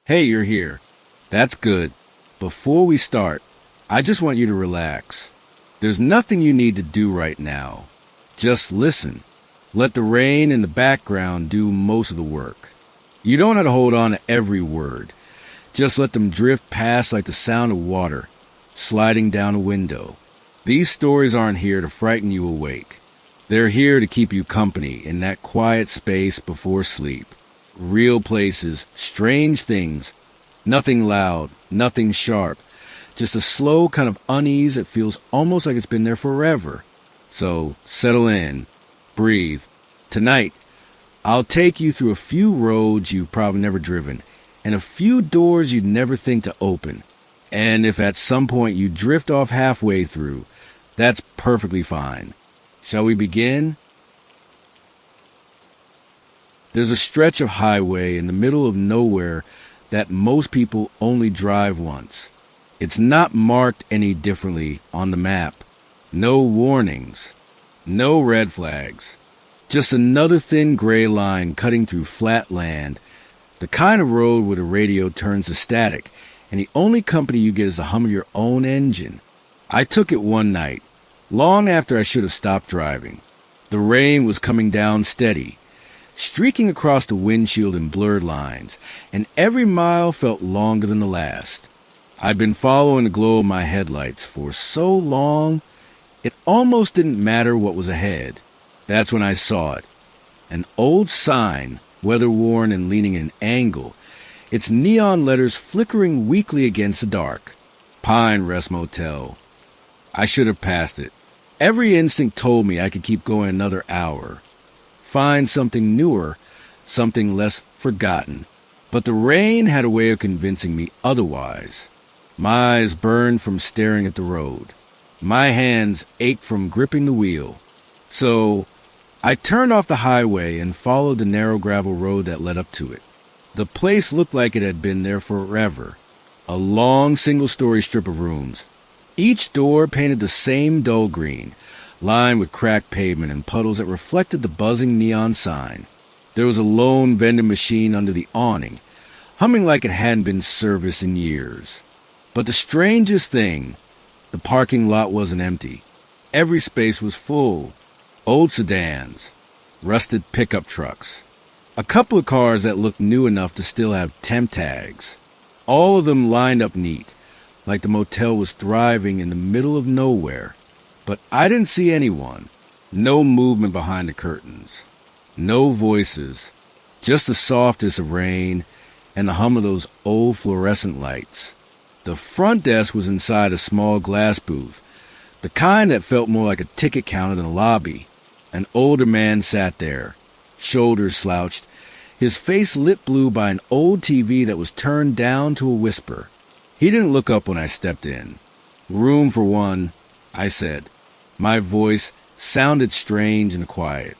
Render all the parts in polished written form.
Hey, you're here. That's good. Before we start, I just want you to relax. There's nothing you need to do right now. Just listen. Let the rain in the background do most of the work. You don't have to hold on to every word. Just let them drift past like the sound of water sliding down a window. These stories aren't here to frighten you awake. They're here to keep you company in that quiet space before sleep. Real places, strange things, nothing loud, nothing sharp, just a slow kind of unease that feels almost like it's been there forever. So settle in, breathe. Tonight, I'll take you through a few roads you've probably never driven, and a few doors you'd never think to open. And if at some point you drift off halfway through, that's perfectly fine. Shall we begin? There's a stretch of highway in the middle of nowhere that most people only drive once. It's not marked any differently on the map. No warnings. No red flags. Just another thin gray line cutting through flat land. The kind of road where the radio turns to static, and the only company you get is the hum of your own engine. I took it one night, long after I should have stopped driving. The rain was coming down steady, streaking across the windshield in blurred lines, and every mile felt longer than the last. I'd been following the glow of my headlights for so long, it almost didn't matter what was ahead. That's when I saw it. An old sign, weather-worn and leaning at an angle, its neon letters flickering weakly against the dark. Pine Rest Motel. I should have passed it. Every instinct told me I could keep going another hour. Find something newer, something less forgotten. But the rain had a way of convincing me otherwise. My eyes burned from staring at the road. My hands ached from gripping the wheel. So I turned off the highway and followed the narrow gravel road that led up to it. The place looked like it had been there forever. A long single-story strip of rooms. Each door painted the same dull green, lined with cracked pavement and puddles that reflected the buzzing neon sign. There was a lone vending machine under the awning, humming like it hadn't been serviced in years. But the strangest thing, the parking lot wasn't empty. Every space was full. Old sedans, rusted pickup trucks, a couple of cars that looked new enough to still have temp tags. All of them lined up neat, like the motel was thriving in the middle of nowhere. But I didn't see anyone. No movement behind the curtains. No voices. Just the softness of rain and the hum of those old fluorescent lights. The front desk was inside a small glass booth, the kind that felt more like a ticket counter than a lobby. An older man sat there, shoulders slouched, his face lit blue by an old TV that was turned down to a whisper. He didn't look up when I stepped in. Room for one, I said. My voice sounded strange and quiet.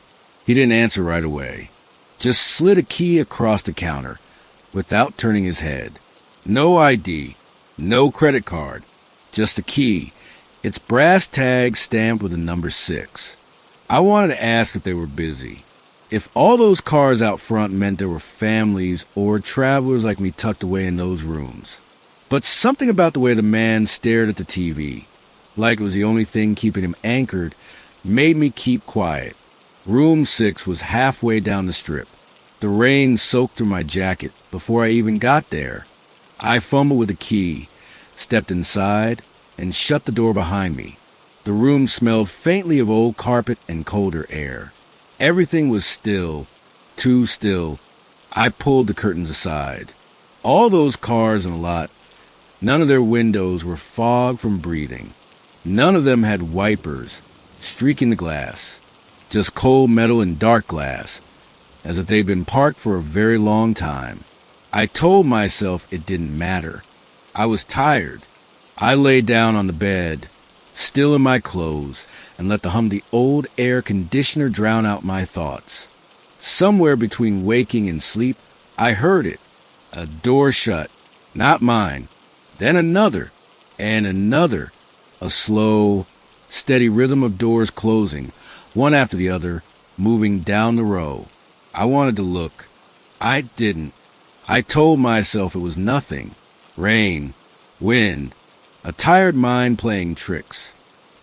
He didn't answer right away. Just slid a key across the counter, without turning his head. No ID, no credit card, just a key, its brass tag stamped with the number 6. I wanted to ask if they were busy. If all those cars out front meant there were families or travelers like me tucked away in those rooms. But something about the way the man stared at the TV, like it was the only thing keeping him anchored, made me keep quiet. Room 6 was halfway down the strip. The rain soaked through my jacket before I even got there. I fumbled with the key, stepped inside, and shut the door behind me. The room smelled faintly of old carpet and colder air. Everything was still, too still. I pulled the curtains aside. All those cars in the lot, none of their windows were fogged from breathing. None of them had wipers streaking the glass, just cold metal and dark glass, as if they'd been parked for a very long time. I told myself it didn't matter. I was tired. I lay down on the bed, still in my clothes, and let the hum of the old air conditioner drown out my thoughts. Somewhere between waking and sleep, I heard it. A door shut. Not mine. Then another, and another. A slow, steady rhythm of doors closing, one after the other, moving down the row. I wanted to look. I didn't. I told myself it was nothing. Rain, wind, a tired mind playing tricks.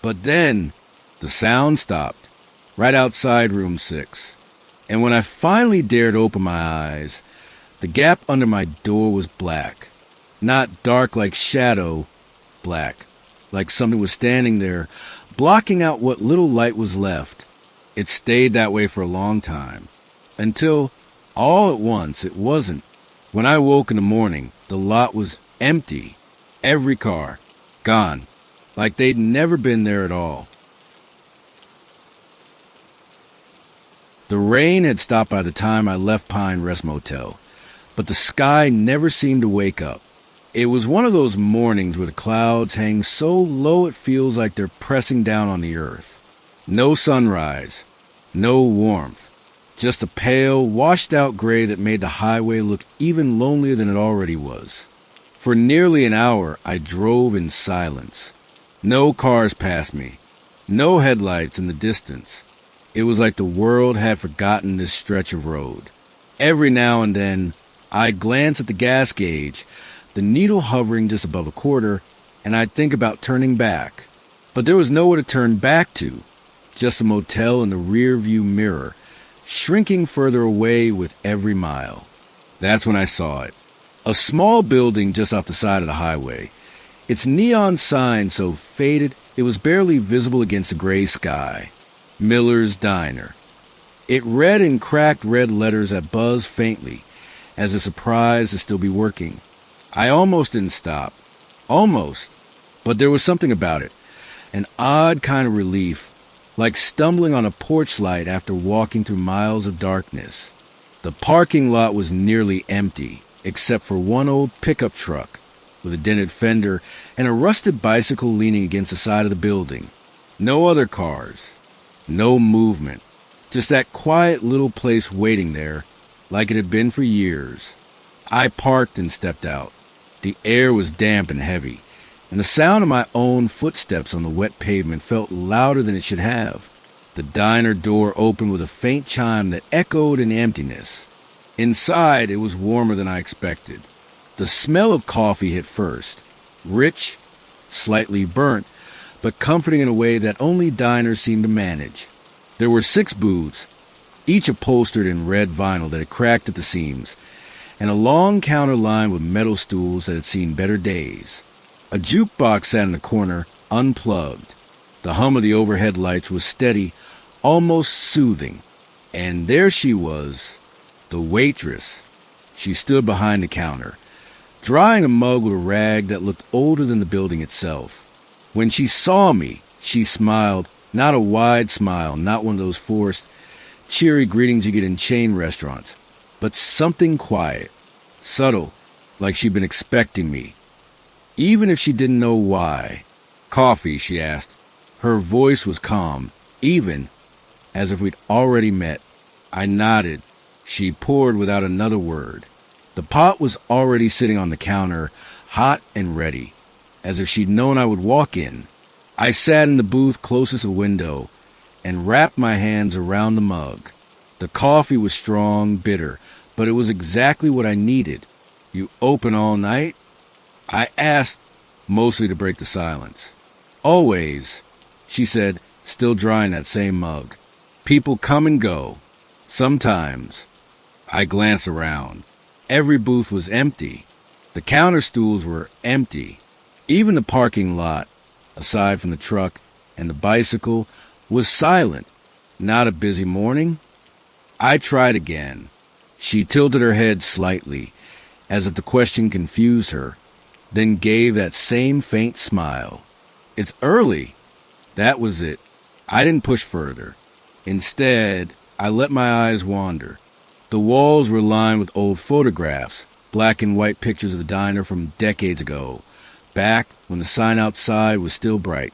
But then the sound stopped, right outside room 6. And when I finally dared open my eyes, the gap under my door was black. Not dark like shadow, black. Like something was standing there, blocking out what little light was left. It stayed that way for a long time. Until, all at once, it wasn't. When I woke in the morning, the lot was empty. Every car, gone. Like they'd never been there at all. The rain had stopped by the time I left Pine Rest Motel, but the sky never seemed to wake up. It was one of those mornings where the clouds hang so low it feels like they're pressing down on the earth. No sunrise, no warmth, just a pale, washed-out gray that made the highway look even lonelier than it already was. For nearly an hour, I drove in silence. No cars passed me, no headlights in the distance. It was like the world had forgotten this stretch of road. Every now and then, I'd glance at the gas gauge, the needle hovering just above a quarter, and I'd think about turning back. But there was nowhere to turn back to, just a motel in the rear-view mirror, shrinking further away with every mile. That's when I saw it. A small building just off the side of the highway. Its neon sign so faded it was barely visible against the gray sky. Miller's Diner. It read in cracked red letters that buzzed faintly, as if surprised to still be working. I almost didn't stop. Almost. But there was something about it. An odd kind of relief, like stumbling on a porch light after walking through miles of darkness. The parking lot was nearly empty, except for one old pickup truck with a dented fender and a rusted bicycle leaning against the side of the building. No other cars. No movement. Just that quiet little place waiting there, like it had been for years. I parked and stepped out. The air was damp and heavy, and the sound of my own footsteps on the wet pavement felt louder than it should have. The diner door opened with a faint chime that echoed in emptiness. Inside, it was warmer than I expected. The smell of coffee hit first. Rich, slightly burnt, but comforting in a way that only diners seem to manage. There were 6 booths, each upholstered in red vinyl that had cracked at the seams, and a long counter lined with metal stools that had seen better days. A jukebox sat in the corner, unplugged. The hum of the overhead lights was steady, almost soothing. And there she was, the waitress. She stood behind the counter, drying a mug with a rag that looked older than the building itself. When she saw me, she smiled, not a wide smile, not one of those forced, cheery greetings you get in chain restaurants, but something quiet, subtle, like she'd been expecting me, even if she didn't know why. "Coffee?" she asked. Her voice was calm, even, as if we'd already met. I nodded. She poured without another word. The pot was already sitting on the counter, hot and ready, as if she'd known I would walk in. I sat in the booth closest to the window and wrapped my hands around the mug. The coffee was strong, bitter, but it was exactly what I needed. "You open all night?" I asked, mostly to break the silence. "Always," she said, still drying that same mug. "People come and go. Sometimes." I glanced around. Every booth was empty. The counter stools were empty. Even the parking lot, aside from the truck and the bicycle, was silent. Not a busy morning. I tried again. She tilted her head slightly, as if the question confused her, then gave that same faint smile. "It's early." That was it. I didn't push further. Instead, I let my eyes wander. The walls were lined with old photographs, black and white pictures of the diner from decades ago, back when the sign outside was still bright,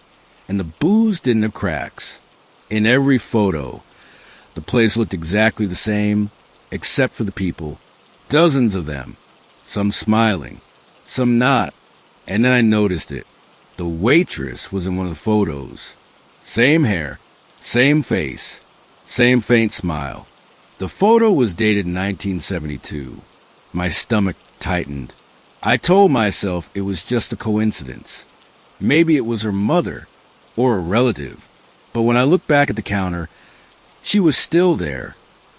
and the booths didn't have cracks. In every photo, the place looked exactly the same, except for the people. Dozens of them, some smiling, some not. And then I noticed it. The waitress was in one of the photos. Same hair, same face, same faint smile. The photo was dated 1972. My stomach tightened. I told myself it was just a coincidence. Maybe it was her mother or a relative. But when I looked back at the counter, she was still there,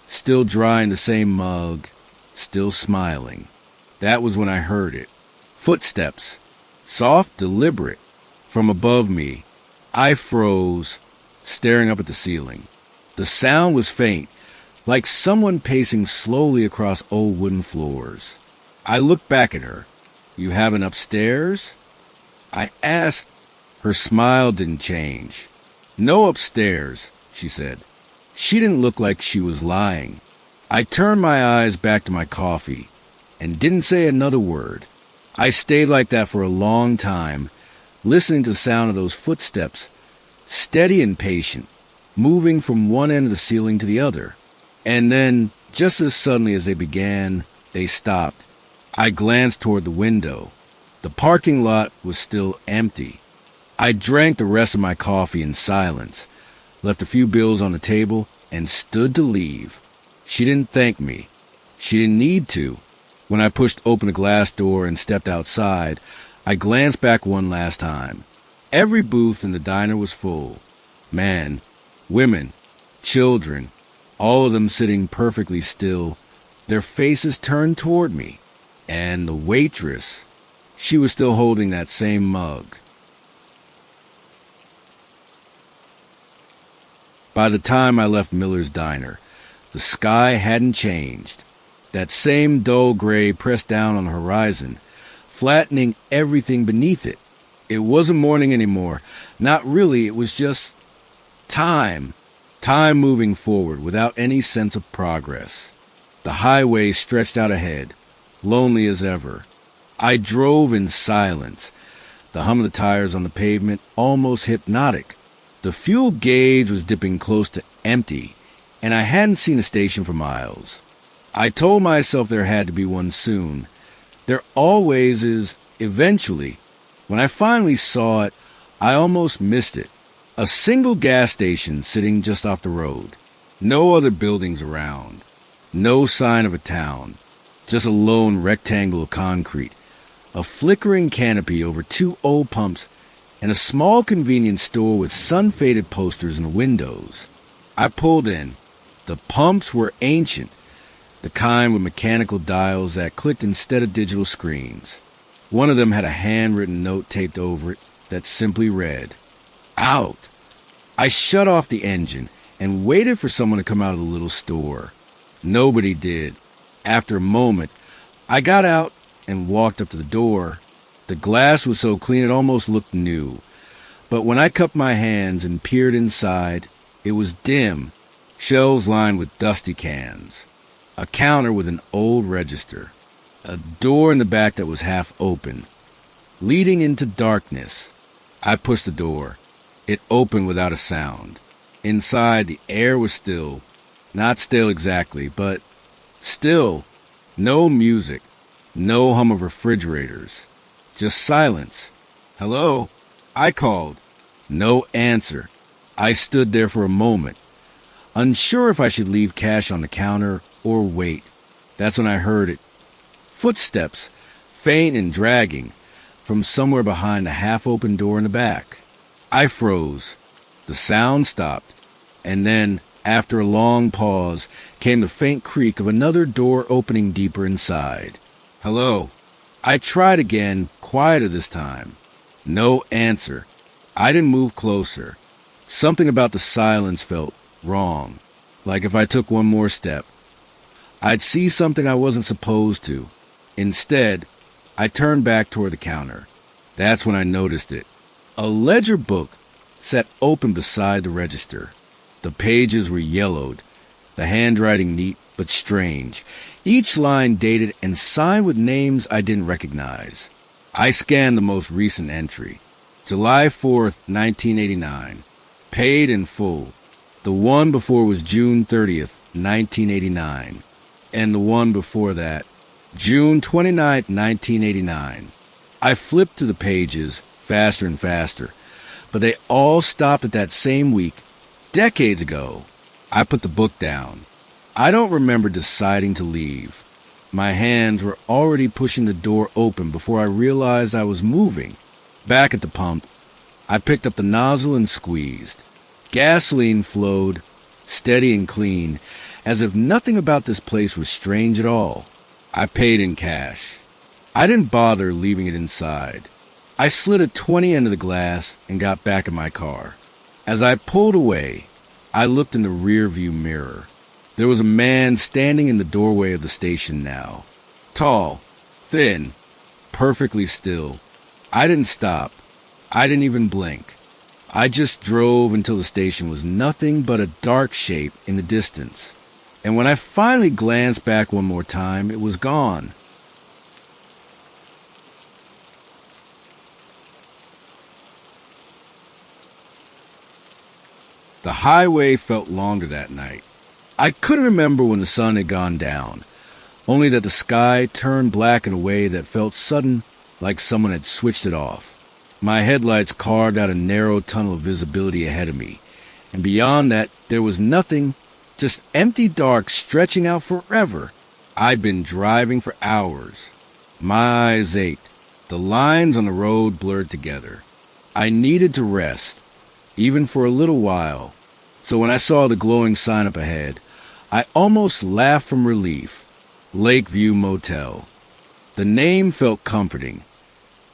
still drying the same mug, still smiling. That was when I heard it. Footsteps. Soft, deliberate. From above me. I froze, staring up at the ceiling. The sound was faint, like someone pacing slowly across old wooden floors. I looked back at her. You haven't upstairs? I asked. Her smile didn't change. No upstairs, she said. She didn't look like she was lying. I turned my eyes back to my coffee and didn't say another word. I stayed like that for a long time, listening to the sound of those footsteps, steady and patient, moving from one end of the ceiling to the other. And then, just as suddenly as they began, they stopped. I glanced toward the window. The parking lot was still empty. I drank the rest of my coffee in silence, left a few bills on the table, and stood to leave. She didn't thank me. She didn't need to. When I pushed open the glass door and stepped outside, I glanced back one last time. Every booth in the diner was full. Men, women, children, all of them sitting perfectly still, their faces turned toward me. And the waitress, she was still holding that same mug. By the time I left Miller's Diner, the sky hadn't changed. That same dull gray pressed down on the horizon, flattening everything beneath it. It wasn't morning anymore. Not really, it was just time. Time moving forward without any sense of progress. The highway stretched out ahead, lonely as ever. I drove in silence, the hum of the tires on the pavement almost hypnotic. The fuel gauge was dipping close to empty, and I hadn't seen a station for miles. I told myself there had to be one soon. There always is, eventually. When I finally saw it, I almost missed it. A single gas station sitting just off the road. No other buildings around. No sign of a town. Just a lone rectangle of concrete. A flickering canopy over two old pumps and a small convenience store with sun-faded posters in the windows. I pulled in. The pumps were ancient, the kind with mechanical dials that clicked instead of digital screens. One of them had a handwritten note taped over it that simply read, "Out." I shut off the engine and waited for someone to come out of the little store. Nobody did. After a moment, I got out and walked up to the door. The glass was so clean it almost looked new. But when I cupped my hands and peered inside, it was dim, shelves lined with dusty cans, a counter with an old register, a door in the back that was half open, leading into darkness. I pushed the door. It opened without a sound. Inside, the air was still. Not still exactly, but still. No music. No hum of refrigerators. Just silence. "Hello?" I called. No answer. I stood there for a moment, unsure if I should leave cash on the counter or wait. That's when I heard it. Footsteps, faint and dragging, from somewhere behind the half-open door in the back. I froze. The sound stopped, and then, after a long pause, came the faint creak of another door opening deeper inside. "Hello?" I tried again, quieter this time. No answer. I didn't move closer. Something about the silence felt wrong, like if I took one more step, I'd see something I wasn't supposed to. Instead, I turned back toward the counter. That's when I noticed it. A ledger book sat open beside the register. The pages were yellowed, the handwriting neat but strange, each line dated and signed with names I didn't recognize. I scanned the most recent entry. July 4th, 1989. Paid in full. The one before was June 30th, 1989. And the one before that, June 29th, 1989. I flipped through the pages, faster and faster, but they all stopped at that same week, decades ago. I put the book down. I don't remember deciding to leave. My hands were already pushing the door open before I realized I was moving. Back at the pump, I picked up the nozzle and squeezed. Gasoline flowed, steady and clean, as if nothing about this place was strange at all. I paid in cash. I didn't bother leaving it inside. I slid a 20 into the glass and got back in my car. As I pulled away, I looked in the rearview mirror. There was a man standing in the doorway of the station now. Tall, thin, perfectly still. I didn't stop. I didn't even blink. I just drove until the station was nothing but a dark shape in the distance. And when I finally glanced back one more time, it was gone. The highway felt longer that night. I couldn't remember when the sun had gone down, only that the sky turned black in a way that felt sudden, like someone had switched it off. My headlights carved out a narrow tunnel of visibility ahead of me, and beyond that there was nothing, just empty dark stretching out forever. I'd been driving for hours. My eyes ached. The lines on the road blurred together. I needed to rest, even for a little while. So when I saw the glowing sign up ahead, I almost laughed from relief. Lakeview Motel. The name felt comforting,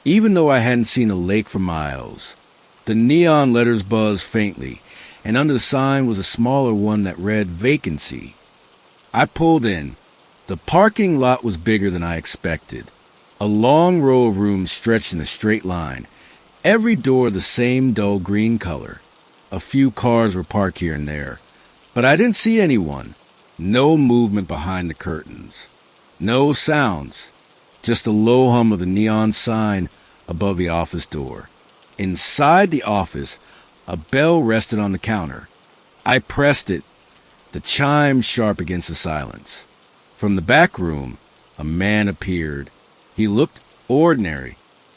even though I hadn't seen a lake for miles. The neon letters buzzed faintly, and under the sign was a smaller one that read vacancy. I pulled in. The parking lot was bigger than I expected. A long row of rooms stretched in a straight line, every door the same dull green color. A few cars were parked here and there, but I didn't see anyone. No movement behind the curtains. No sounds. Just the low hum of the neon sign above the office door. Inside the office, a bell rested on the counter. I pressed it, the chime sharp against the silence. From the back room, a man appeared. He looked ordinary.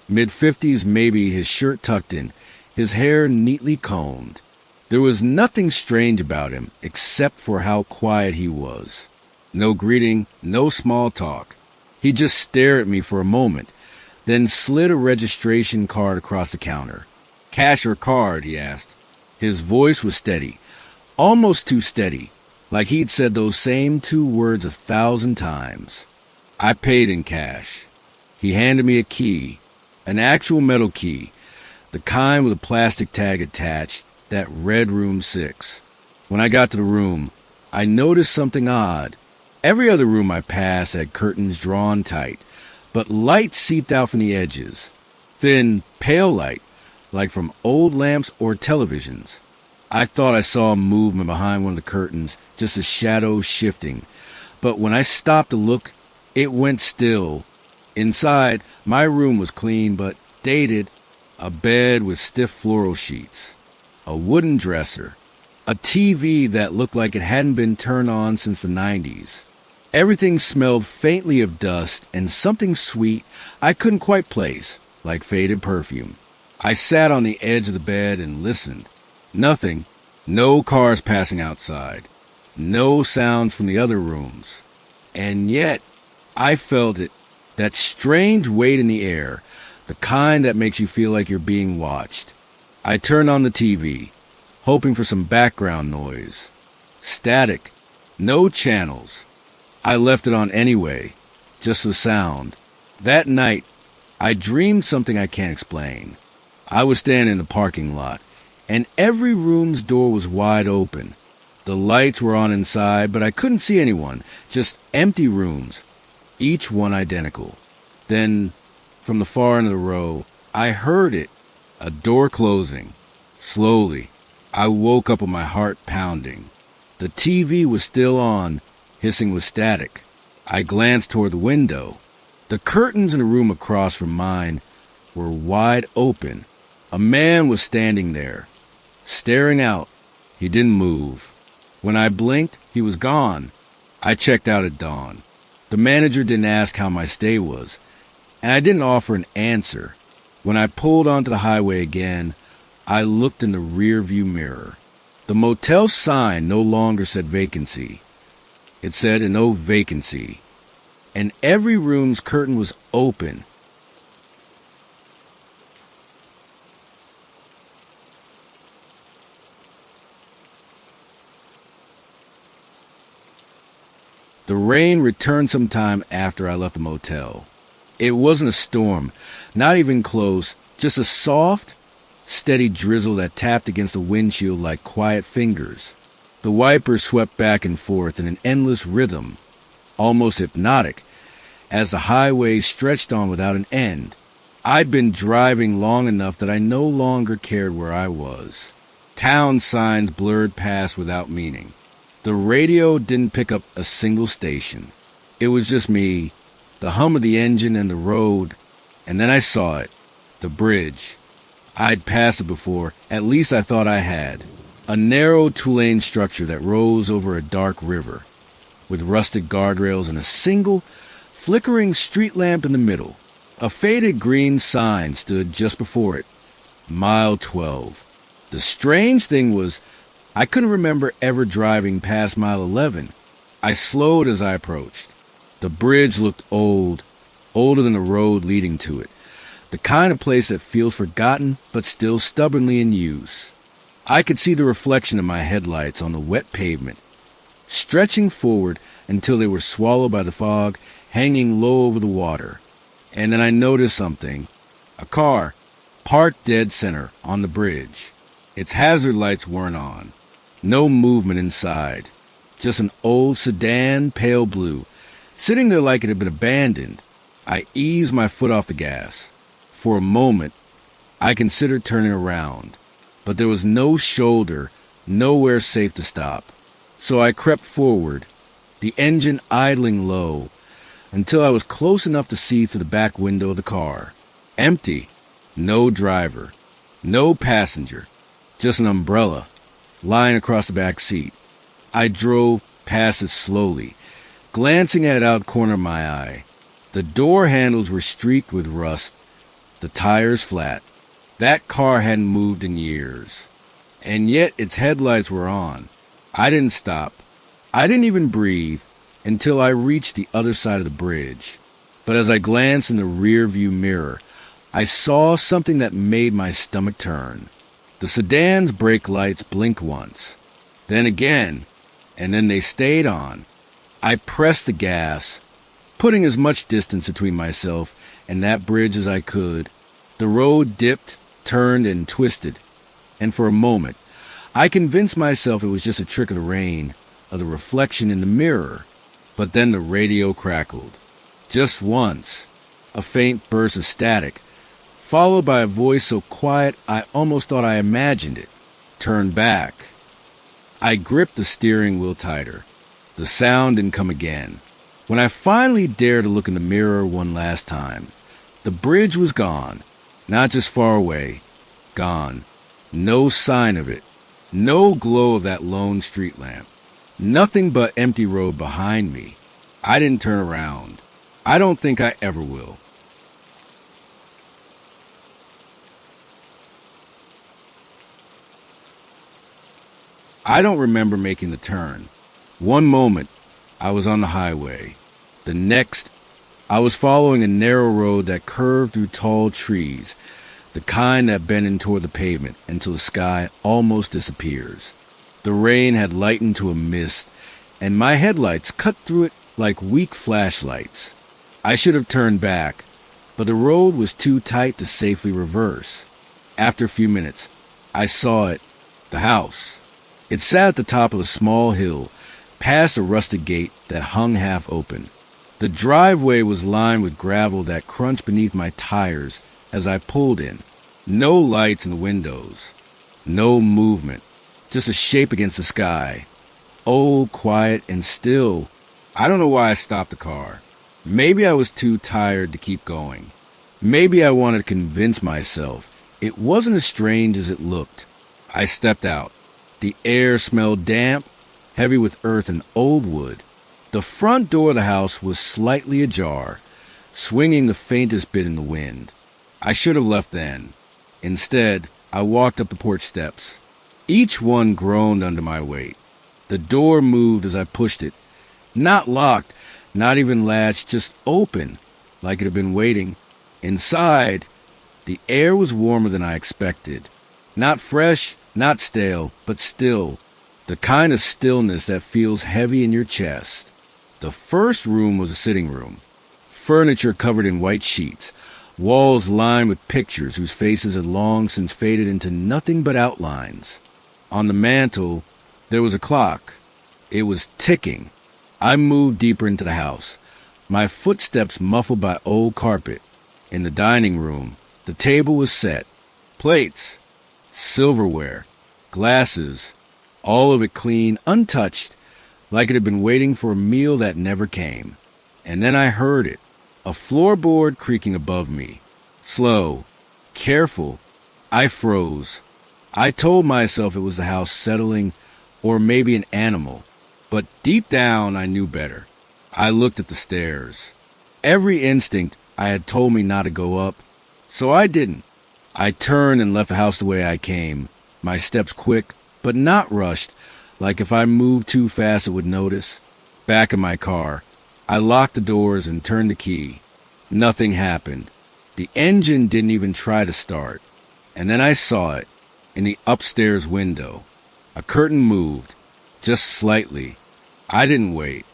Mid-50s maybe, his shirt tucked in, his hair neatly combed. There was nothing strange about him except for how quiet he was. No greeting, no small talk. He just stared at me for a moment, then slid a registration card across the counter. "Cash or card?" he asked. His voice was steady, almost too steady, like he'd said those same two words 1,000 times. I paid in cash. He handed me a key, an actual metal key, the kind with a plastic tag attached, that read room 6. When I got to the room, I noticed something odd. Every other room I passed had curtains drawn tight, but light seeped out from the edges. Thin, pale light, like from old lamps or televisions. I thought I saw movement behind one of the curtains, just a shadow shifting. But when I stopped to look, it went still. Inside, my room was clean but dated. A bed with stiff floral sheets. A wooden dresser. A TV that looked like it hadn't been turned on since the 90s. Everything smelled faintly of dust and something sweet I couldn't quite place, like faded perfume. I sat on the edge of the bed and listened. Nothing. No cars passing outside. No sounds from the other rooms. And yet, I felt it. That strange weight in the air, the kind that makes you feel like you're being watched. I turned on the TV, hoping for some background noise. Static. No channels. I left it on anyway, just the sound. That night, I dreamed something I can't explain. I was standing in the parking lot, and every room's door was wide open. The lights were on inside, but I couldn't see anyone, just empty rooms, each one identical. Then, from the far end of the row, I heard it, a door closing. Slowly, I woke up with my heart pounding. The TV was still on, hissing with static. I glanced toward the window. The curtains in the room across from mine were wide open. A man was standing there, staring out. He didn't move. When I blinked, he was gone. I checked out at dawn. The manager didn't ask how my stay was, and I didn't offer an answer. When I pulled onto the highway again, I looked in the rearview mirror. The motel sign no longer said vacancy. It said no vacancy. and every room's curtain was open. The rain returned some time after I left the motel. It wasn't a storm, not even close, just a soft, steady drizzle that tapped against the windshield like quiet fingers. The wipers swept back and forth in an endless rhythm, almost hypnotic, as the highway stretched on without an end. I'd been driving long enough that I no longer cared where I was. Town signs blurred past without meaning. The radio didn't pick up a single station. It was just me, the hum of the engine and the road, and then I saw it, the bridge. I'd passed it before, at least I thought I had. A narrow two-lane structure that rose over a dark river, with rusted guardrails and a single, flickering street lamp in the middle. A faded green sign stood just before it, Mile 12. The strange thing was, I couldn't remember ever driving past Mile 11. I slowed as I approached. The bridge looked old, older than the road leading to it. The kind of place that feels forgotten but still stubbornly in use. I could see the reflection of my headlights on the wet pavement, stretching forward until they were swallowed by the fog, hanging low over the water. And then I noticed something. A car, parked dead center on the bridge. Its hazard lights weren't on. No movement inside. Just an old sedan, pale blue, sitting there like it had been abandoned. I eased my foot off the gas. For a moment, I considered turning around, but there was no shoulder, nowhere safe to stop. So I crept forward, the engine idling low, until I was close enough to see through the back window of the car. Empty. No driver. No passenger. Just an umbrella lying across the back seat. I drove past it slowly, glancing at it out the corner of my eye. The door handles were streaked with rust, the tires flat. That car hadn't moved in years. And yet its headlights were on. I didn't stop. I didn't even breathe until I reached the other side of the bridge. But as I glanced in the rear-view mirror, I saw something that made my stomach turn. The sedan's brake lights blinked once, then again, and then they stayed on. I pressed the gas, putting as much distance between myself and that bridge as I could. The road dipped, turned, and twisted, and for a moment, I convinced myself it was just a trick of the rain, of the reflection in the mirror. But then the radio crackled. Just once, a faint burst of static, followed by a voice so quiet I almost thought I imagined it. Turn back. I gripped the steering wheel tighter. The sound didn't come again. When I finally dared to look in the mirror one last time, the bridge was gone. Not just far away. Gone. No sign of it. No glow of that lone street lamp. Nothing but empty road behind me. I didn't turn around. I don't think I ever will. I don't remember making the turn. One moment, I was on the highway. The next, I was following a narrow road that curved through tall trees, the kind that bend in toward the pavement until the sky almost disappears. The rain had lightened to a mist, and my headlights cut through it like weak flashlights. I should have turned back, but the road was too tight to safely reverse. After a few minutes, I saw it, the house. It sat at the top of a small hill, past a rusted gate that hung half open. The driveway was lined with gravel that crunched beneath my tires as I pulled in. No lights in the windows. No movement. Just a shape against the sky. Old, quiet, and still. I don't know why I stopped the car. Maybe I was too tired to keep going. Maybe I wanted to convince myself it wasn't as strange as it looked. I stepped out. The air smelled damp, heavy with earth and old wood. The front door of the house was slightly ajar, swinging the faintest bit in the wind. I should have left then. Instead, I walked up the porch steps. Each one groaned under my weight. The door moved as I pushed it. Not locked, Not even latched, just open, like it had been waiting. Inside, the air was warmer than I expected. Not fresh, not stale, but still. The kind of stillness that feels heavy in your chest. The first room was a sitting room. Furniture covered in white sheets. Walls lined with pictures whose faces had long since faded into nothing but outlines. On the mantel, there was a clock. It was ticking. I moved deeper into the house, my footsteps muffled by old carpet. In the dining room, the table was set. Plates, silverware, glasses, all of it clean, untouched, like it had been waiting for a meal that never came. And then I heard it, a floorboard creaking above me. Slow, careful. I froze. I told myself it was the house settling, or maybe an animal. But deep down, I knew better. I looked at the stairs. Every instinct I had told me not to go up, so I didn't. I turned and left the house the way I came, my steps quick, but not rushed, like if I moved too fast it would notice. Back in my car, I locked the doors and turned the key. Nothing happened. The engine didn't even try to start. And then I saw it, in the upstairs window. A curtain moved. Just slightly. I didn't wait.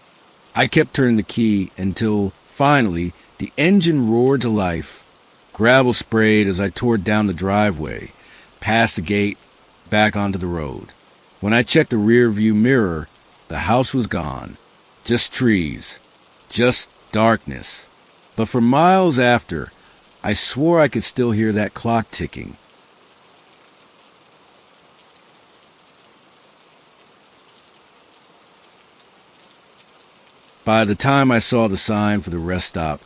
I kept turning the key until, finally, the engine roared to life. Gravel sprayed as I tore down the driveway, past the gate, back onto the road. When I checked the rear view mirror, the house was gone. Just trees. Just darkness. But for miles after, I swore I could still hear that clock ticking. By the time I saw the sign for the rest stop,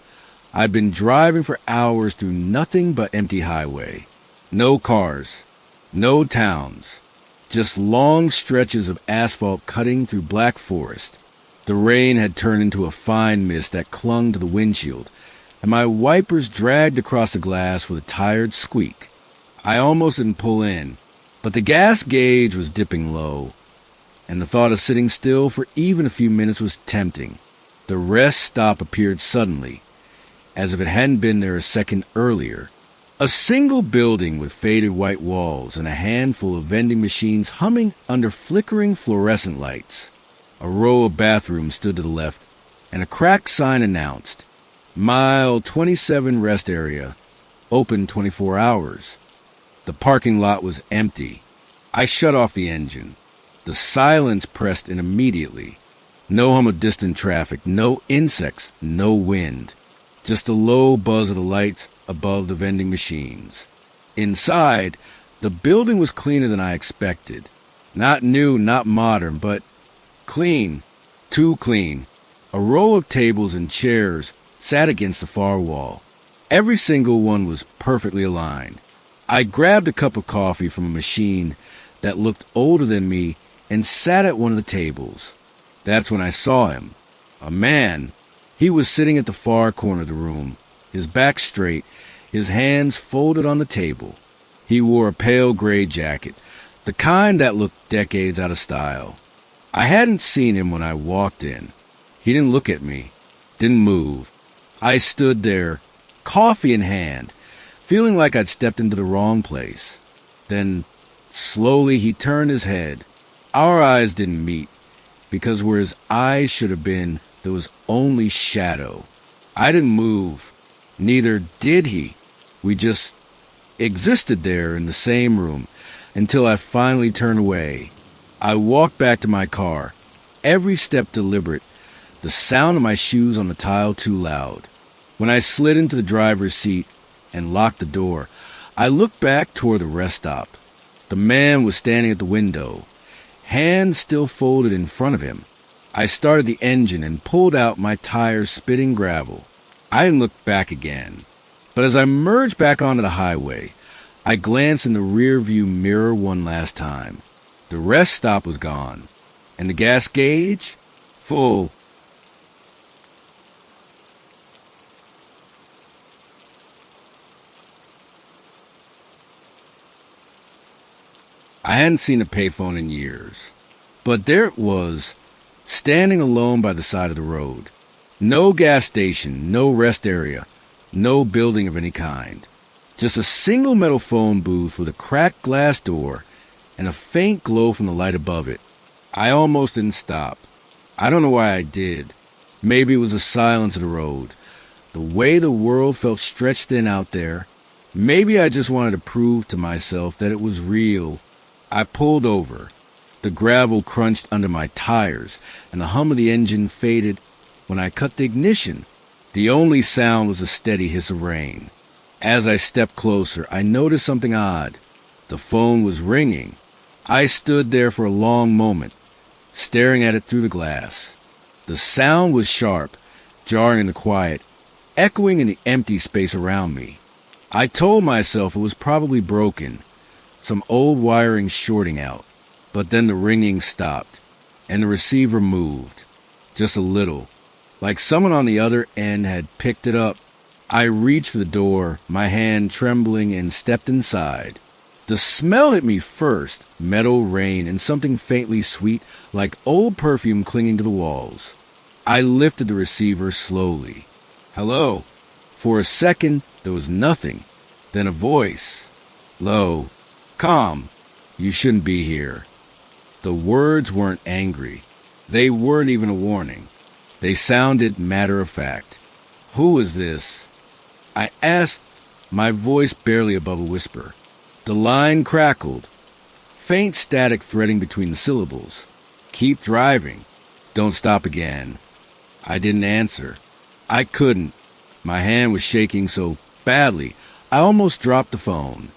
I'd been driving for hours through nothing but empty highway. No cars, no towns, just long stretches of asphalt cutting through black forest. The rain had turned into a fine mist that clung to the windshield, and my wipers dragged across the glass with a tired squeak. I almost didn't pull in, but the gas gauge was dipping low, and the thought of sitting still for even a few minutes was tempting. The rest stop appeared suddenly, as if it hadn't been there a second earlier. A single building with faded white walls and a handful of vending machines humming under flickering fluorescent lights. A row of bathrooms stood to the left, and a cracked sign announced, Mile 27 Rest Area, open 24 hours. The parking lot was empty. I shut off the engine. The silence pressed in immediately. No hum of distant traffic, no insects, no wind. Just the low buzz of the lights above the vending machines. Inside, the building was cleaner than I expected. Not new, not modern, but clean. Too clean. A row of tables and chairs sat against the far wall. Every single one was perfectly aligned. I grabbed a cup of coffee from a machine that looked older than me and sat at one of the tables. That's when I saw him. A man. He was sitting at the far corner of the room, his back straight, his hands folded on the table. He wore a pale gray jacket, the kind that looked decades out of style. I hadn't seen him when I walked in. He didn't look at me, didn't move. I stood there, coffee in hand, feeling like I'd stepped into the wrong place. Then, slowly, he turned his head. Our eyes didn't meet, because where his eyes should have been, there was only shadow. I didn't move. Neither did he. We just existed there in the same room until I finally turned away. I walked back to my car, every step deliberate, the sound of my shoes on the tile too loud. When I slid into the driver's seat and locked the door, I looked back toward the rest stop. The man was standing at the window, hands still folded in front of him. I started the engine and pulled out my tires spitting gravel. I didn't look back again. But as I merged back onto the highway, I glanced in the rear-view mirror one last time. The rest stop was gone, and the gas gauge? Full. I hadn't seen a payphone in years, but there it was, standing alone by the side of the road. No gas station, no rest area, no building of any kind. Just a single metal phone booth with a cracked glass door and a faint glow from the light above it. I almost didn't stop. I don't know why I did. Maybe it was the silence of the road, the way the world felt stretched thin out there. Maybe I just wanted to prove to myself that it was real. I pulled over. The gravel crunched under my tires, and the hum of the engine faded when I cut the ignition. The only sound was a steady hiss of rain. As I stepped closer, I noticed something odd. The phone was ringing. I stood there for a long moment, staring at it through the glass. The sound was sharp, jarring in the quiet, echoing in the empty space around me. I told myself it was probably broken, some old wiring shorting out. But then the ringing stopped, and the receiver moved, just a little, like someone on the other end had picked it up. I reached for the door, my hand trembling, and stepped inside. The smell hit me first, metal, rain, and something faintly sweet like old perfume clinging to the walls. I lifted the receiver slowly. Hello. For a second, there was nothing. Then a voice. Low. Calm. You shouldn't be here. The words weren't angry. They weren't even a warning. They sounded matter-of-fact. Who is this? I asked, my voice barely above a whisper. The line crackled, faint static threading between the syllables. Keep driving. Don't stop again. I didn't answer. I couldn't. My hand was shaking so badly, I almost dropped the phone.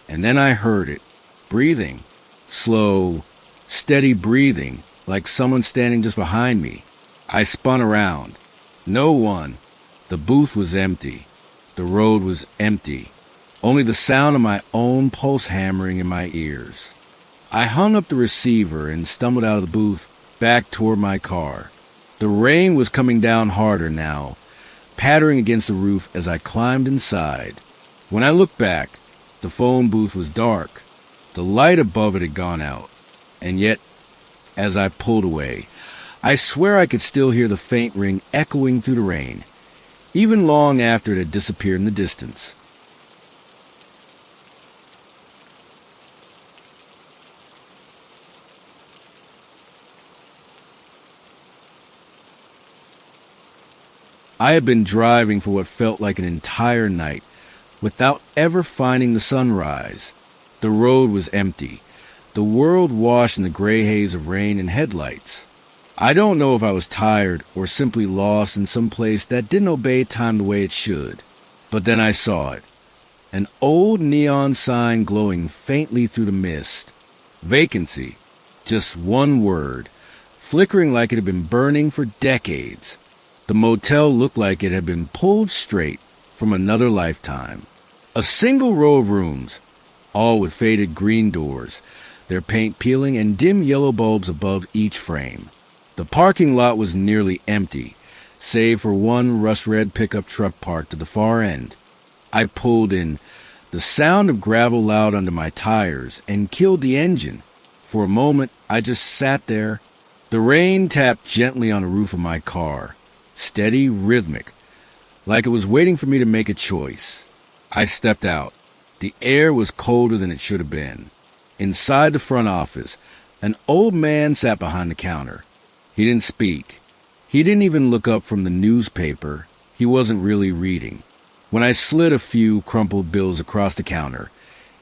And then I heard it, breathing, slow, steady breathing, like someone standing just behind me. I spun around. No one. The booth was empty. The road was empty. Only the sound of my own pulse hammering in my ears. I hung up the receiver and stumbled out of the booth back toward my car. The rain was coming down harder now, pattering against the roof as I climbed inside. When I looked back, the phone booth was dark. The light above it had gone out. And yet, as I pulled away, I swear I could still hear the faint ring echoing through the rain, even long after it had disappeared in the distance. I had been driving for what felt like an entire night, without ever finding the sunrise. The road was empty, the world washed in the gray haze of rain and headlights. I don't know if I was tired or simply lost in some place that didn't obey time the way it should. But then I saw it. An old neon sign glowing faintly through the mist. Vacancy. Just one word, flickering like it had been burning for decades. The motel looked like it had been pulled straight from another lifetime. A single row of rooms, all with faded green doors, their paint peeling and dim yellow bulbs above each frame. The parking lot was nearly empty, save for one rust-red pickup truck parked at the far end. I pulled in, the sound of gravel loud under my tires, and killed the engine. For a moment, I just sat there. The rain tapped gently on the roof of my car, steady, rhythmic, like it was waiting for me to make a choice. I stepped out. The air was colder than it should have been. Inside the front office, an old man sat behind the counter. He didn't speak. He didn't even look up from the newspaper. He wasn't really reading. When I slid a few crumpled bills across the counter,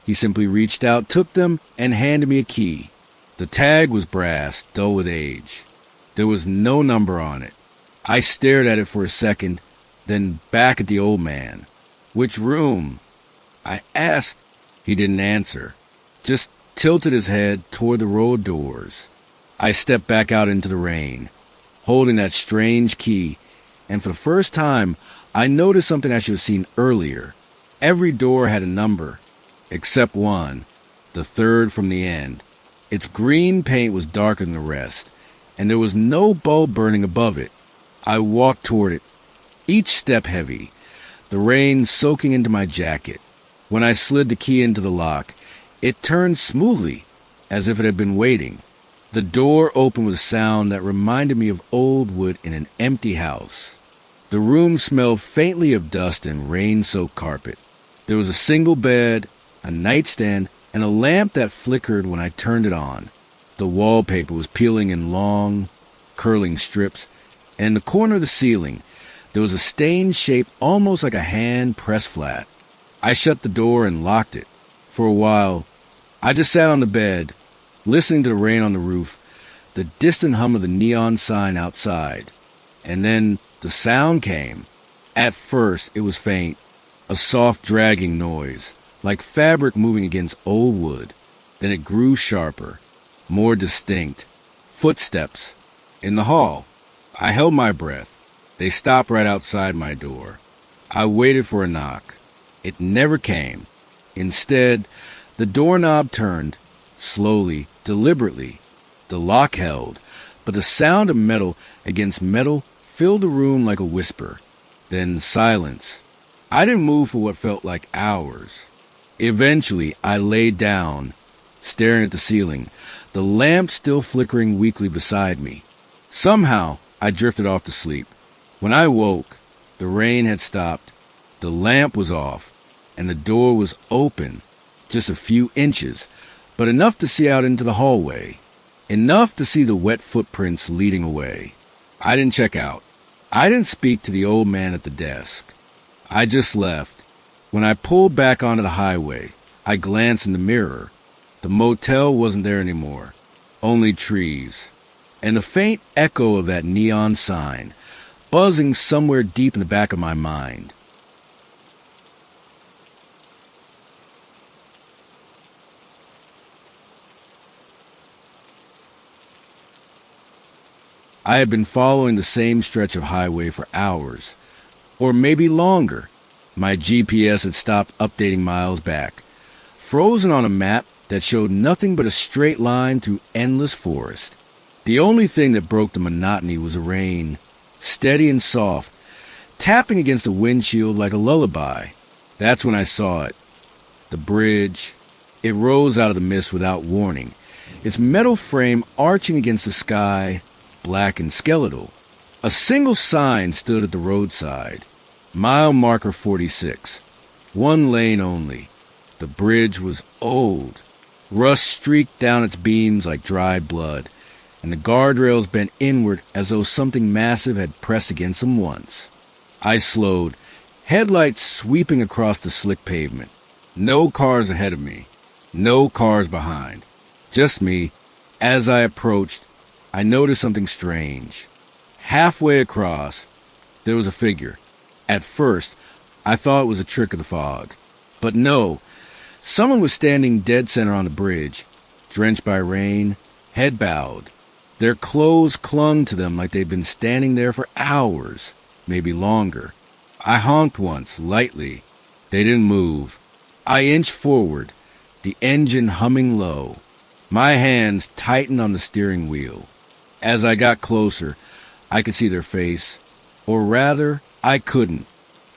he simply reached out, took them, and handed me a key. The tag was brass, dull with age. There was no number on it. I stared at it for a second, then back at the old man. Which room? I asked. He didn't answer, just tilted his head toward the row of doors. I stepped back out into the rain, holding that strange key, and for the first time, I noticed something I should have seen earlier. Every door had a number, except one, the third from the end. Its green paint was darker than the rest, and there was no bulb burning above it. I walked toward it, each step heavy, the rain soaking into my jacket. When I slid the key into the lock, it turned smoothly, as if it had been waiting. The door opened with a sound that reminded me of old wood in an empty house. The room smelled faintly of dust and rain-soaked carpet. There was a single bed, a nightstand, and a lamp that flickered when I turned it on. The wallpaper was peeling in long, curling strips, and in the corner of the ceiling, there was a stain shaped almost like a hand pressed flat. I shut the door and locked it. For a while, I just sat on the bed, listening to the rain on the roof, the distant hum of the neon sign outside. And then the sound came. At first, it was faint, a soft dragging noise, like fabric moving against old wood. Then it grew sharper, more distinct. Footsteps. In the hall. I held my breath. They stopped right outside my door. I waited for a knock. It never came. Instead, the doorknob turned, slowly, deliberately. The lock held, but the sound of metal against metal filled the room like a whisper. Then silence. I didn't move for what felt like hours. Eventually, I laid down, staring at the ceiling, the lamp still flickering weakly beside me. Somehow, I drifted off to sleep. When I woke, the rain had stopped, the lamp was off, and the door was open, just a few inches, but enough to see out into the hallway, enough to see the wet footprints leading away. I didn't check out. I didn't speak to the old man at the desk. I just left. When I pulled back onto the highway, I glanced in the mirror. The motel wasn't there anymore, only trees, and the faint echo of that neon sign, buzzing somewhere deep in the back of my mind. I had been following the same stretch of highway for hours, or maybe longer. My GPS had stopped updating miles back, frozen on a map that showed nothing but a straight line through endless forest. The only thing that broke the monotony was the rain, steady and soft, tapping against the windshield like a lullaby. That's when I saw it. The bridge. It rose out of the mist without warning, its metal frame arching against the sky, black and skeletal. A single sign stood at the roadside. Mile marker 46. One lane only. The bridge was old. Rust streaked down its beams like dried blood, and the guardrails bent inward as though something massive had pressed against them once. I slowed, headlights sweeping across the slick pavement. No cars ahead of me. No cars behind. Just me. As I approached, I noticed something strange. Halfway across, there was a figure. At first, I thought it was a trick of the fog. But no, someone was standing dead center on the bridge, drenched by rain, head bowed. Their clothes clung to them like they'd been standing there for hours, maybe longer. I honked once, lightly. They didn't move. I inched forward, the engine humming low. My hands tightened on the steering wheel. As I got closer, I could see their face. Or rather, I couldn't.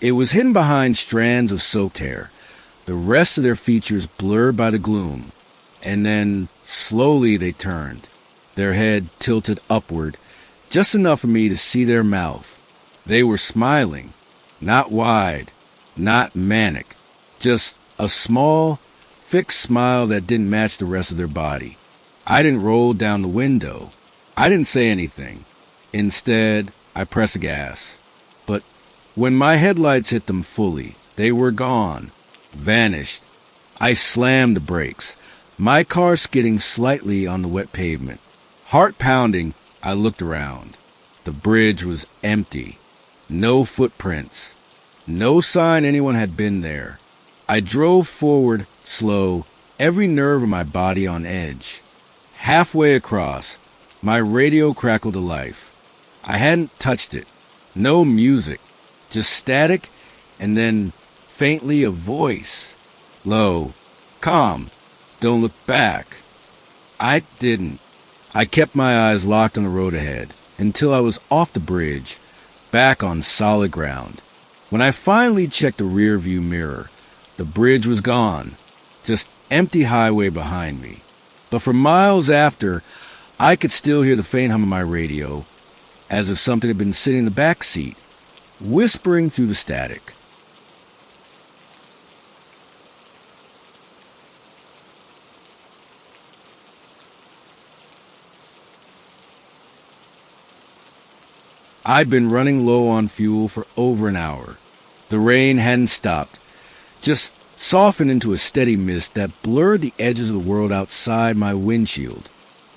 It was hidden behind strands of soaked hair, the rest of their features blurred by the gloom. And then, slowly they turned, their head tilted upward, just enough for me to see their mouth. They were smiling, not wide, not manic, just a small, fixed smile that didn't match the rest of their body. I didn't roll down the window. I didn't say anything. Instead, I pressed the gas. But when my headlights hit them fully, they were gone, vanished. I slammed the brakes, my car skidding slightly on the wet pavement. Heart pounding, I looked around. The bridge was empty. No footprints. No sign anyone had been there. I drove forward, slow, every nerve of my body on edge. Halfway across, my radio crackled to life. I hadn't touched it. No music. Just static, and then, faintly, a voice. Low. Calm. Don't look back. I didn't. I kept my eyes locked on the road ahead, until I was off the bridge, back on solid ground. When I finally checked the rear-view mirror, the bridge was gone. Just empty highway behind me. But for miles after, I could still hear the faint hum of my radio, as if something had been sitting in the back seat, whispering through the static. I'd been running low on fuel for over an hour. The rain hadn't stopped, just softened into a steady mist that blurred the edges of the world outside my windshield.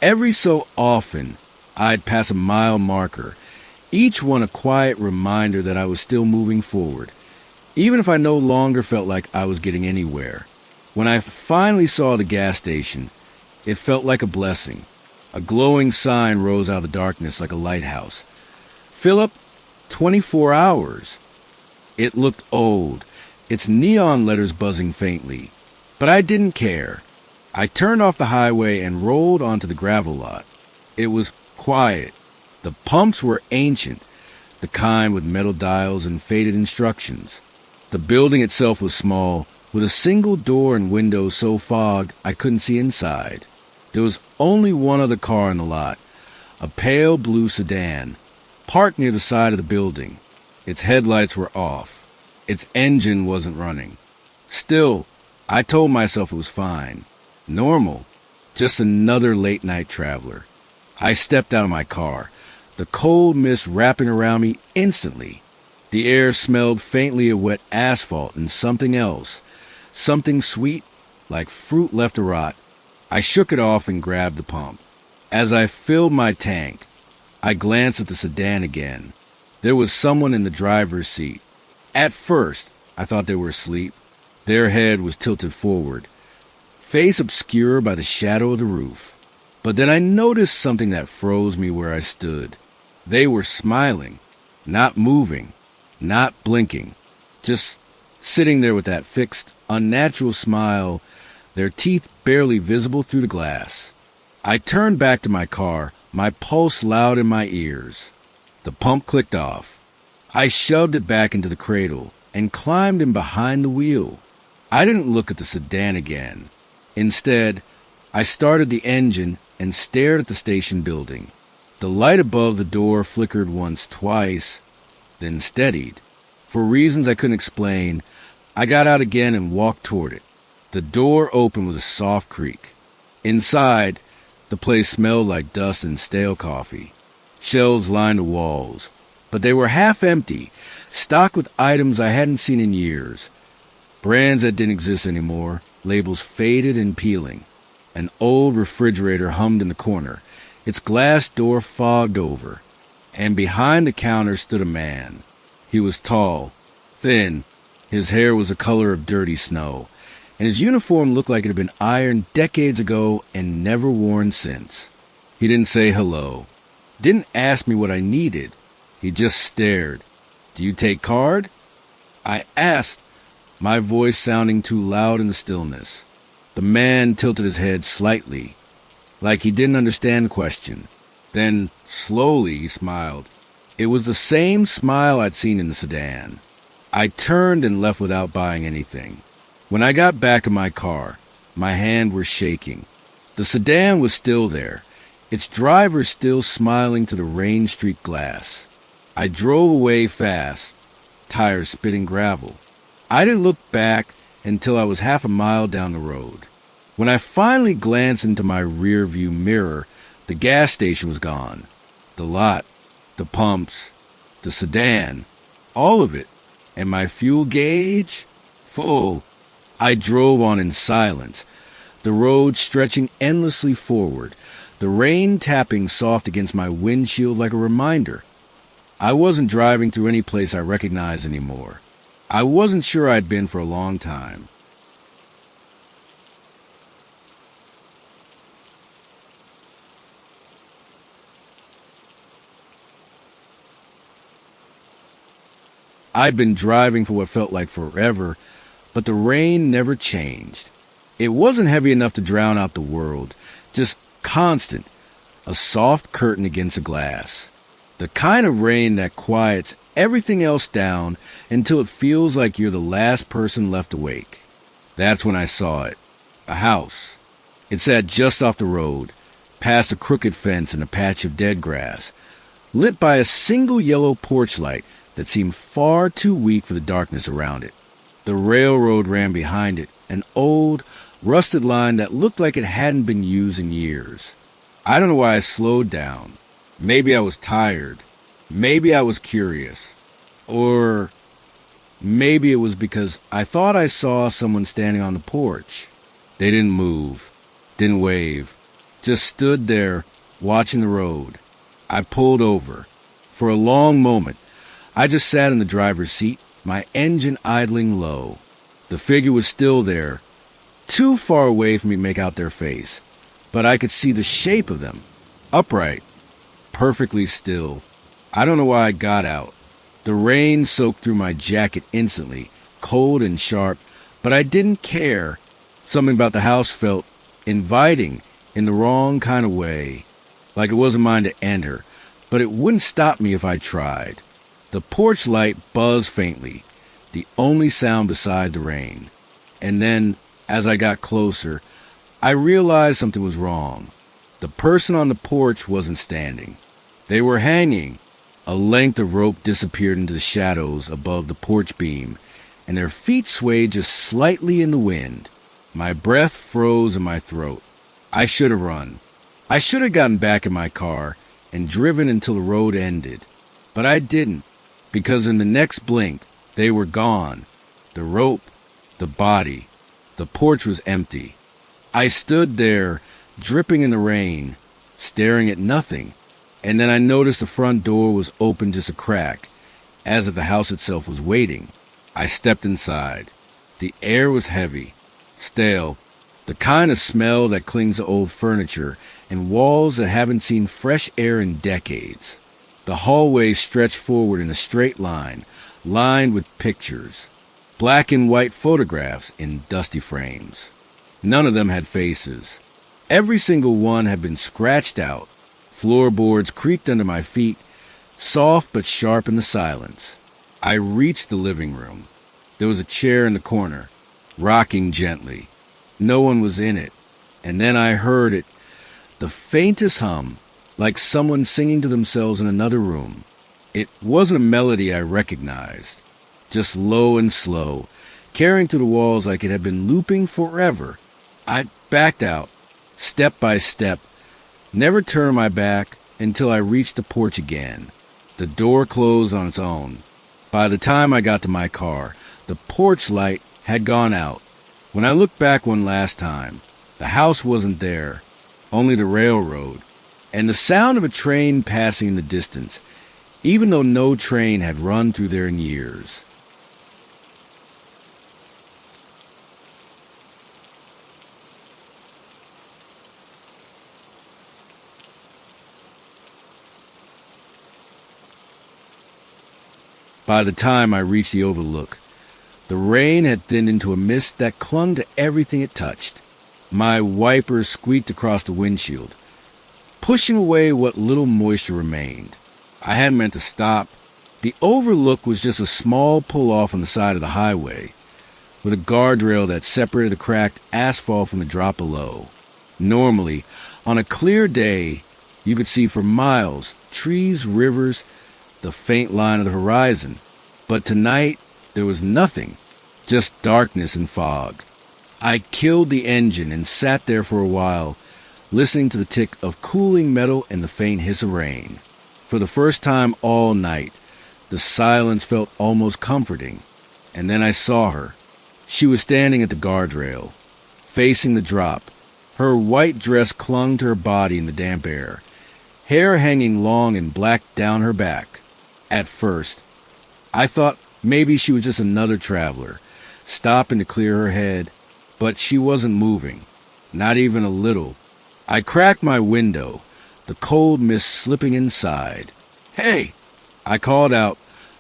Every so often, I'd pass a mile marker, each one a quiet reminder that I was still moving forward, even if I no longer felt like I was getting anywhere. When I finally saw the gas station, it felt like a blessing. A glowing sign rose out of the darkness like a lighthouse. Fill up 24 hours. It looked old, its neon letters buzzing faintly, but I didn't care. I turned off the highway and rolled onto the gravel lot. It was quiet. The pumps were ancient, the kind with metal dials and faded instructions. The building itself was small, with a single door and window so fogged I couldn't see inside. There was only one other car in the lot, a pale blue sedan, parked near the side of the building. Its headlights were off. Its engine wasn't running. Still, I told myself it was fine. Normal. Just another late-night traveler. I stepped out of my car, the cold mist wrapping around me instantly. The air smelled faintly of wet asphalt and something else. Something sweet, like fruit left to rot. I shook it off and grabbed the pump. As I filled my tank, I glanced at the sedan again. There was someone in the driver's seat. At first, I thought they were asleep. Their head was tilted forward, face obscured by the shadow of the roof. But then I noticed something that froze me where I stood. They were smiling, not moving, not blinking, just sitting there with that fixed, unnatural smile, their teeth barely visible through the glass. I turned back to my car, my pulse loud in my ears. The pump clicked off. I shoved it back into the cradle and climbed in behind the wheel. I didn't look at the sedan again. Instead, I started the engine and stared at the station building. The light above the door flickered once, twice, then steadied. For reasons I couldn't explain, I got out again and walked toward it. The door opened with a soft creak. Inside, the place smelled like dust and stale coffee. Shelves lined the walls, but they were half empty, stocked with items I hadn't seen in years. Brands that didn't exist anymore, labels faded and peeling. An old refrigerator hummed in the corner, its glass door fogged over, and behind the counter stood a man. He was tall, thin, his hair was the color of dirty snow, and his uniform looked like it had been ironed decades ago and never worn since. He didn't say hello, didn't ask me what I needed. He just stared. "Do you take card?" I asked, my voice sounding too loud in the stillness. The man tilted his head slightly, like he didn't understand the question. Then, slowly, he smiled. It was the same smile I'd seen in the sedan. I turned and left without buying anything. When I got back in my car, my hand was shaking. The sedan was still there, its driver still smiling to the rain-streaked glass. I drove away fast, tires spitting gravel. I didn't look back until I was half a mile down the road. When I finally glanced into my rear-view mirror, the gas station was gone. The lot, the pumps, the sedan, all of it. And my fuel gauge? Full. I drove on in silence, the road stretching endlessly forward, the rain tapping soft against my windshield like a reminder. I wasn't driving through any place I recognized anymore. I wasn't sure I'd been for a long time. I'd been driving for what felt like forever, but the rain never changed. It wasn't heavy enough to drown out the world, just constant, a soft curtain against the glass. The kind of rain that quiets everything else down until it feels like you're the last person left awake. That's when I saw it. A house. It sat just off the road, past a crooked fence and a patch of dead grass, lit by a single yellow porch light that seemed far too weak for the darkness around it. The railroad ran behind it, an old, rusted line that looked like it hadn't been used in years. I don't know why I slowed down. Maybe I was tired. Maybe I was curious. Or maybe it was because I thought I saw someone standing on the porch. They didn't move, didn't wave, just stood there watching the road. I pulled over. For a long moment, I just sat in the driver's seat, my engine idling low. The figure was still there, too far away for me to make out their face, but I could see the shape of them, upright, perfectly still. I don't know why I got out. The rain soaked through my jacket instantly, cold and sharp, but I didn't care. Something about the house felt inviting in the wrong kind of way, like it wasn't mine to enter, but it wouldn't stop me if I tried. The porch light buzzed faintly, the only sound beside the rain. And then, as I got closer, I realized something was wrong. The person on the porch wasn't standing. They were hanging. A length of rope disappeared into the shadows above the porch beam, and their feet swayed just slightly in the wind. My breath froze in my throat. I should have run. I should have gotten back in my car and driven until the road ended. But I didn't, because in the next blink, they were gone. The rope, the body, the porch was empty. I stood there, dripping in the rain, staring at nothing, and then I noticed the front door was open just a crack, as if the house itself was waiting. I stepped inside. The air was heavy, stale, the kind of smell that clings to old furniture and walls that haven't seen fresh air in decades. The hallway stretched forward in a straight line, lined with pictures, black and white photographs in dusty frames. None of them had faces. Every single one had been scratched out. Floorboards creaked under my feet, soft but sharp in the silence. I reached the living room. There was a chair in the corner, rocking gently. No one was in it. And then I heard it, the faintest hum, like someone singing to themselves in another room. It wasn't a melody I recognized, just low and slow, carrying through the walls like it had been looping forever. I backed out, step by step, never turned my back until I reached the porch again. The door closed on its own. By the time I got to my car, the porch light had gone out. When I looked back one last time, the house wasn't there, only the railroad, and the sound of a train passing in the distance, even though no train had run through there in years. By the time I reached the overlook, the rain had thinned into a mist that clung to everything it touched. My wipers squeaked across the windshield, pushing away what little moisture remained. I hadn't meant to stop. The overlook was just a small pull-off on the side of the highway, with a guardrail that separated the cracked asphalt from the drop below. Normally, on a clear day, you could see for miles trees, rivers, the faint line of the horizon. But tonight, there was nothing, just darkness and fog. I killed the engine and sat there for a while, listening to the tick of cooling metal and the faint hiss of rain. For the first time all night, the silence felt almost comforting. And then I saw her. She was standing at the guardrail, facing the drop. Her white dress clung to her body in the damp air, hair hanging long and black down her back. At first, I thought maybe she was just another traveler, stopping to clear her head, but she wasn't moving, not even a little. I cracked my window, the cold mist slipping inside. "Hey!" I called out,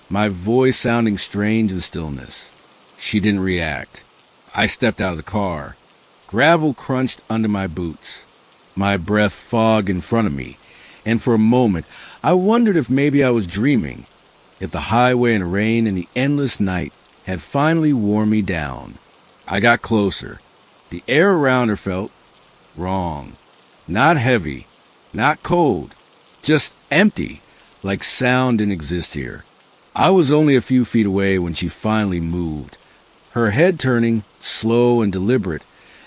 my voice sounding strange in the stillness. She didn't react. I stepped out of the car. Gravel crunched under my boots. My breath fogged in front of me, and for a moment I wondered if maybe I was dreaming, if the highway and the rain and the endless night had finally worn me down. I got closer. The air around her felt wrong. Not heavy, not cold, just empty, like sound didn't exist here. I was only a few feet away when she finally moved, her head turning, slow and deliberate,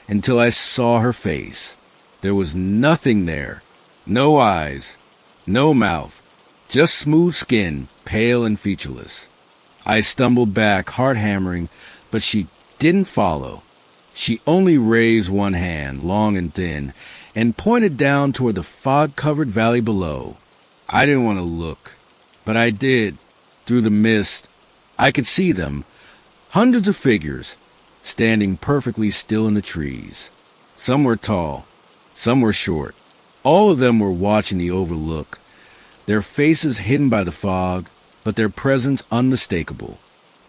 until I saw her face. There was nothing there. No eyes, no mouth, just smooth skin, pale and featureless. I stumbled back, heart hammering, but she didn't follow. She only raised one hand, long and thin, and pointed down toward the fog-covered valley below. I didn't want to look, but I did. Through the mist, I could see them, hundreds of figures, standing perfectly still in the trees. Some were tall, some were short. All of them were watching the overlook, their faces hidden by the fog, but their presence unmistakable.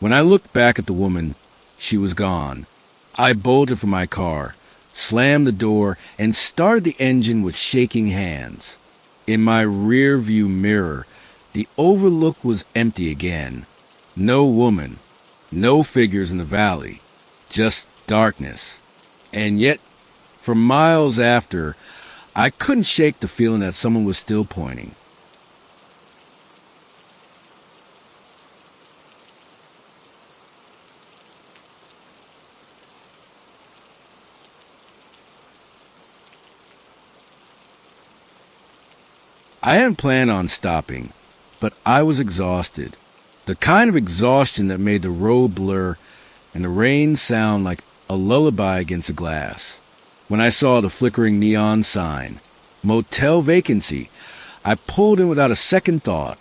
When I looked back at the woman, she was gone. I bolted for my car, slammed the door, and started the engine with shaking hands. In my rear-view mirror, the overlook was empty again. No woman, no figures in the valley, just darkness. And yet, for miles after, I couldn't shake the feeling that someone was still pointing. I hadn't planned on stopping, but I was exhausted. The kind of exhaustion that made the road blur and the rain sound like a lullaby against the glass. When I saw the flickering neon sign, motel vacancy, I pulled in without a second thought.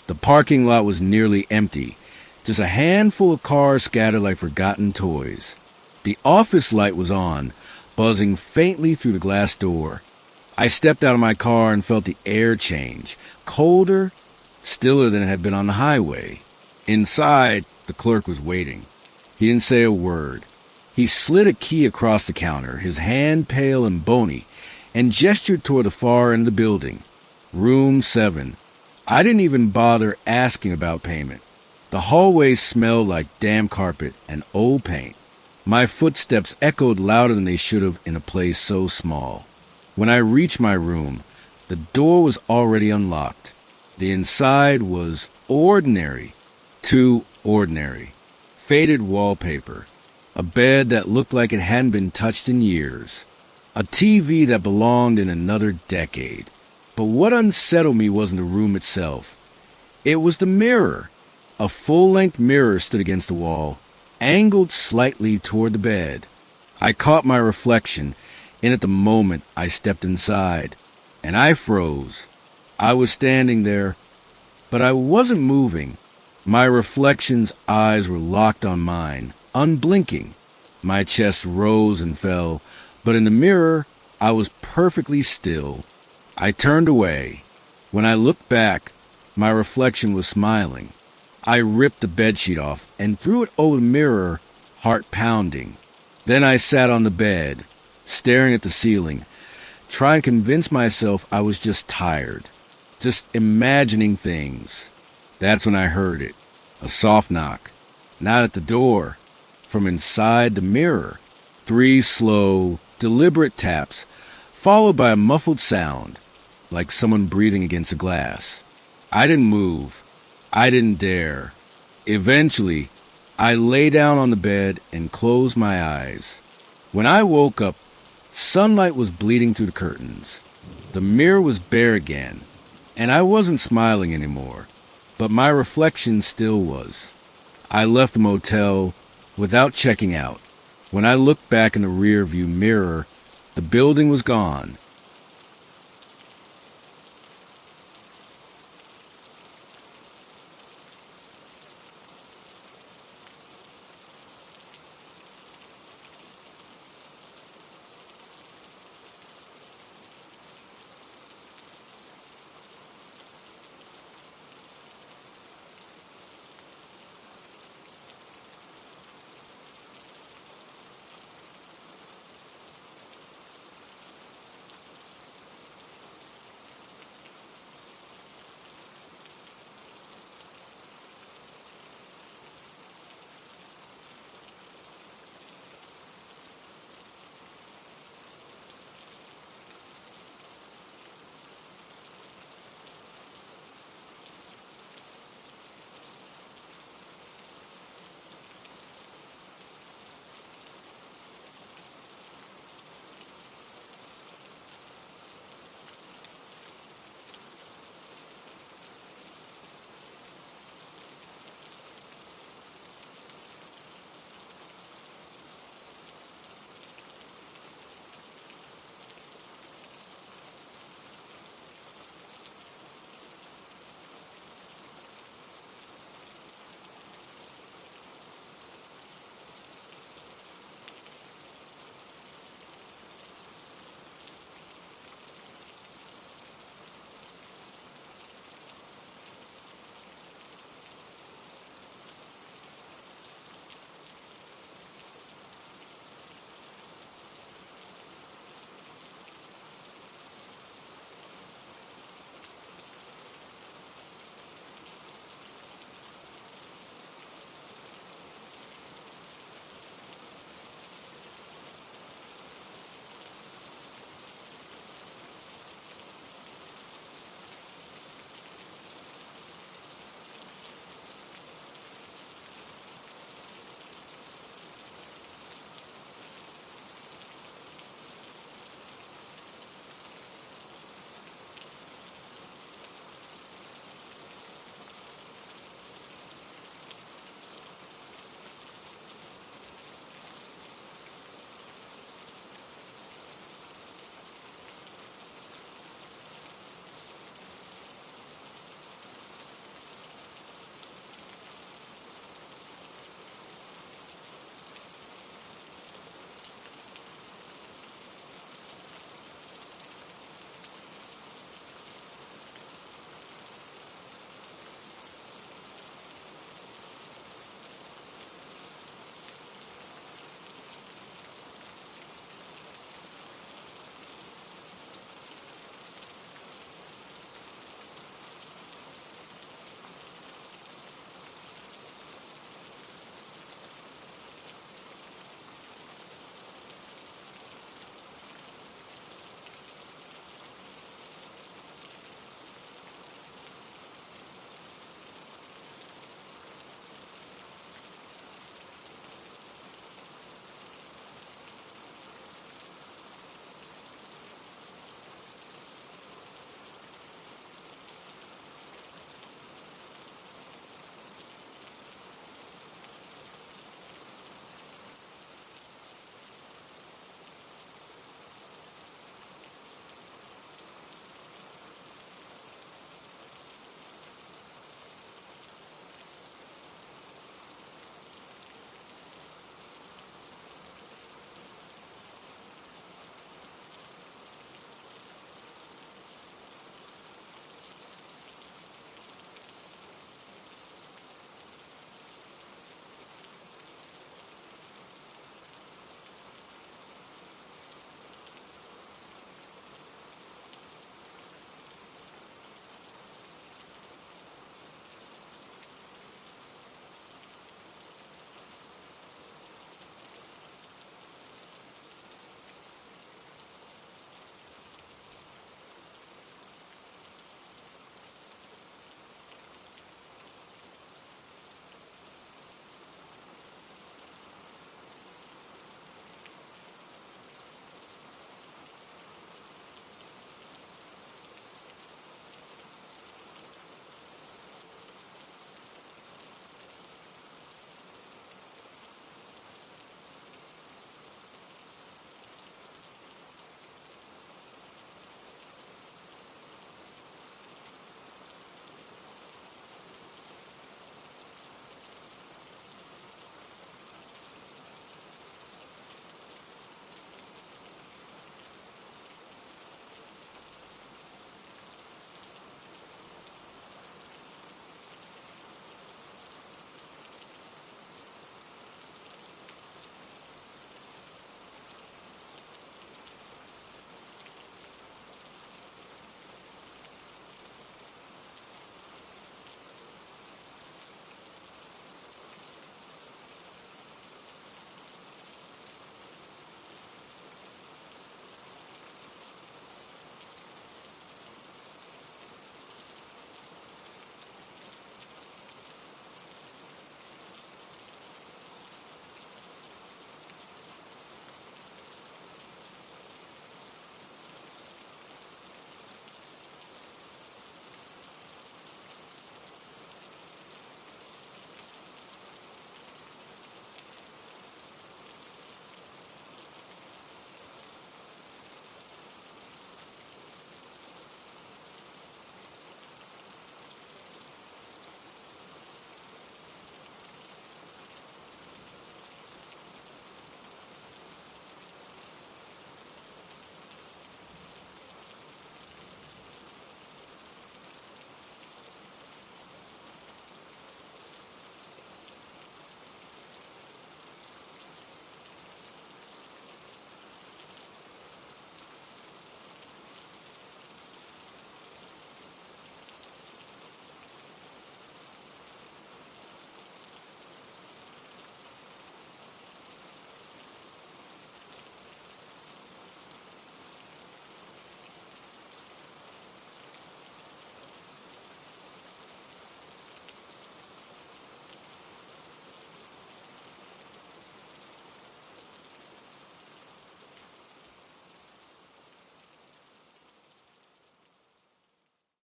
The parking lot was nearly empty, just a handful of cars scattered like forgotten toys. The office light was on, buzzing faintly through the glass door. I stepped out of my car and felt the air change, colder, stiller than it had been on the highway. Inside, the clerk was waiting. He didn't say a word. He slid a key across the counter, his hand pale and bony, and gestured toward the far end of the building. Room 7. I didn't even bother asking about payment. The hallway smelled like damp carpet and old paint. My footsteps echoed louder than they should have in a place so small. When I reached my room, the door was already unlocked. The inside was ordinary, too ordinary. Faded wallpaper, a bed that looked like it hadn't been touched in years, a TV that belonged in another decade. But what unsettled me wasn't the room itself. It was the mirror. A full-length mirror stood against the wall, angled slightly toward the bed. I caught my reflection, and at the moment I stepped inside, and I froze. I was standing there, but I wasn't moving. My reflection's eyes were locked on mine, unblinking. My chest rose and fell, but in the mirror, I was perfectly still. I turned away. When I looked back, my reflection was smiling. I ripped the bedsheet off and threw it over the mirror, heart pounding. Then I sat on the bed, staring at the ceiling, trying to convince myself I was just tired, just imagining things. That's when I heard it, a soft knock, not at the door, from inside the mirror. 3 slow, deliberate taps, followed by a muffled sound, like someone breathing against a glass. I didn't move. I didn't dare. Eventually, I lay down on the bed and closed my eyes. When I woke up, sunlight was bleeding through the curtains. The mirror was bare again, and I wasn't smiling anymore, but my reflection still was. I left the motel without checking out. When I looked back in the rear-view mirror, the building was gone.